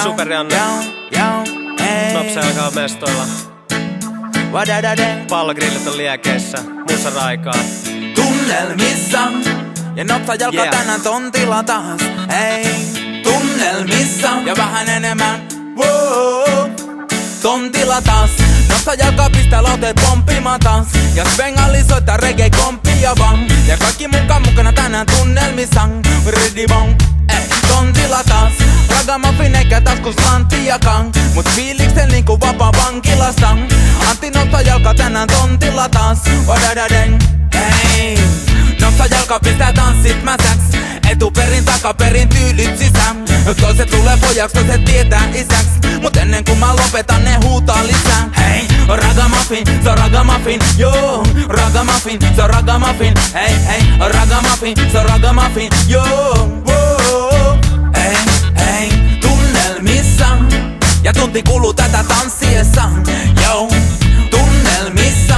Super Janne. Nopsa alkaa mestoilla. Pallogrillit on liekeissä. Musaraikaa. Tunnelmissa. Ja Nopsa jalka tänään tontilla taas. Ei. Tunnelmissa. Ja vähän enemmän. Wow. Tontilla taas. Nopsa jalka pistää lauteet pomppimaan taas. Ja Svengali soittaa reggae komppia vaan. Ja kaikki mukaan mukana tänään tunnelmissa. Ready bong. Tontilla taas. Ragamuffin eikä taskus lanttiakaan. Mut fiiliksel niinku vapaa vankilasta. Antti Nopsa jalka tänään tontilla taas. Wadadadeng. Ei. Nopsa jalka pistää tanssit mäsäks. Etuperin takaperin tyylit sisään. Toiset tulee pojaksi, toiset tietää isäks. Mut ennen kuin mä lopetan ne huutaa lisää. Hei, ragamuffin, se on ragamuffin. Joo, ragamuffin, se on ragamuffin. Hei, hei, ragamuffin, se on ragamuffin. Joo, wow. Hei, hei, tunnelmissa. Ja tunti kuluu tätä tanssiessa. Joo, tunnelmissa.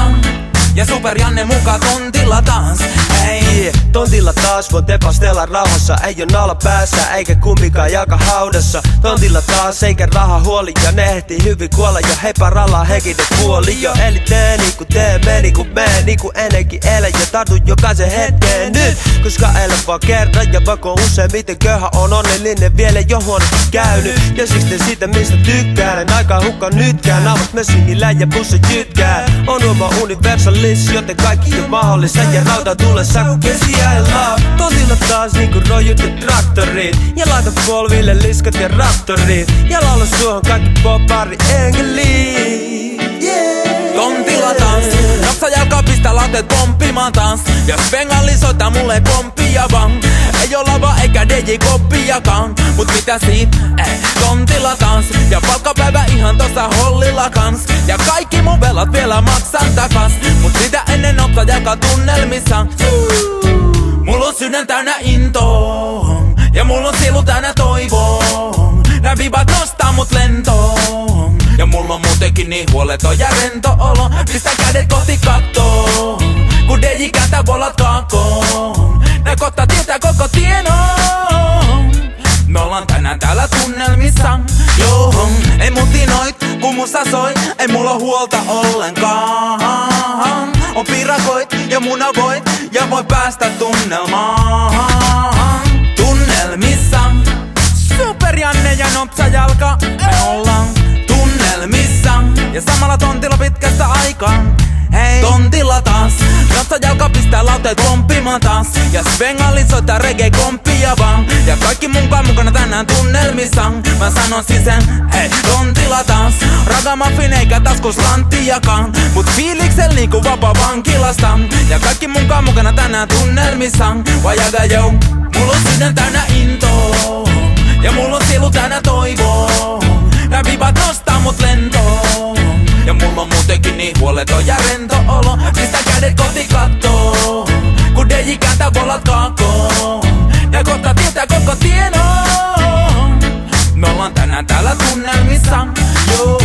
Ja Super Janne mukaan tontilla taas. Hei, tontilla taas voit epastella rauhassa. Ei oo naula päässä eikä kumpikaan jalka haudassa. Tontilla taas eikä raha huoli. Ja ne ehtii hyvin kuolla ja hei paralla hekin ne kuoli jo. Eli tee niinku tee, me niinku mee, niinku ennenkin elä. Ja tartu jokaisen hetkeen nyt. Koska elä vaan kerran ja vaikka useimmiten köyhä on onnellinen vielä jo huonosti käynyt. Ja siksi teen siitä mistä tykkään. En aikaa hukka nytkään. Naamat messingillä ja bussa jytkää. On oma universalis, joten kaikki on mahdollista. Ja rauta tulessa kun kesiäillä. Tontilla taas niinku rojut ja traktorit. Ja laita polville liskat ja raptorit. Ja laula suohon kaikki popari enkeliin. Tontilla taas. Nopsa jalka pistää lauteet pomppimaan taas. Ja Svengali soittaa mulle komppia vaan. Ei oo lava eikä DJ koppiakaan. Mut mitä siitä? Tontilla taas. Ja palkkapäivä ihan tossa hollilla kans. Ja kaikki mun velat vielä maksan takas. Mut sitä ennen Nopsa jalka tunnelmissa. Mulla on sydän täynnä intoon. Ja mulla on sielu täynnä toivoon. Nää vibat nostaa mut lentoon. Ja mulla on muutenkin niin huoleton ja rento olo. Pistä kädet kohti kattoon. Kun DJ kääntää volat kaakkoon. Nää kohta tietää koko tiedon. Me ollaan tänään täällä tunnelmissa. Joo, ei mutinoit kun musta soi. Ei mulla huolta ollenkaan. On pirakoit ja munavoit. Ja voi päästä tunnelmaan. Tunnelmissa. Super Janne ja Nopsa jalka. Me ollaan tunnelmissa. Ja samalla tontilla pitkästä aikaa. Hei, tontilla taas. Nopsa jalka pistää lauteet pomppimaan taas. Ja Svengali soittaa reggae komppia vaan. Ja kaikki munkaan mukana tänään tunnelmissa. Mä sanon sisään, hei, tontilla taas. Ragamuffin eikä taskus lanttiakaan. Mut fiiliksel niinku vapaa vankilasta. Ja kaikki munkaan mukana tänään tunnelmissa. Vajaga jou. Mulla on sydän täynnä intoa. Ja mulla on sielu täynnä toivoa. Nää vibat nostaa mut lentoon. Ja mulla on muutenkin niin huoleton ja rento olo. Pistä kädet kohti kattoon. Kun DJ kääntää volat kaakkoon. Ja kohta tietää koko tiedon. Me ollaan tänään täällä tunnelmissa. Joo.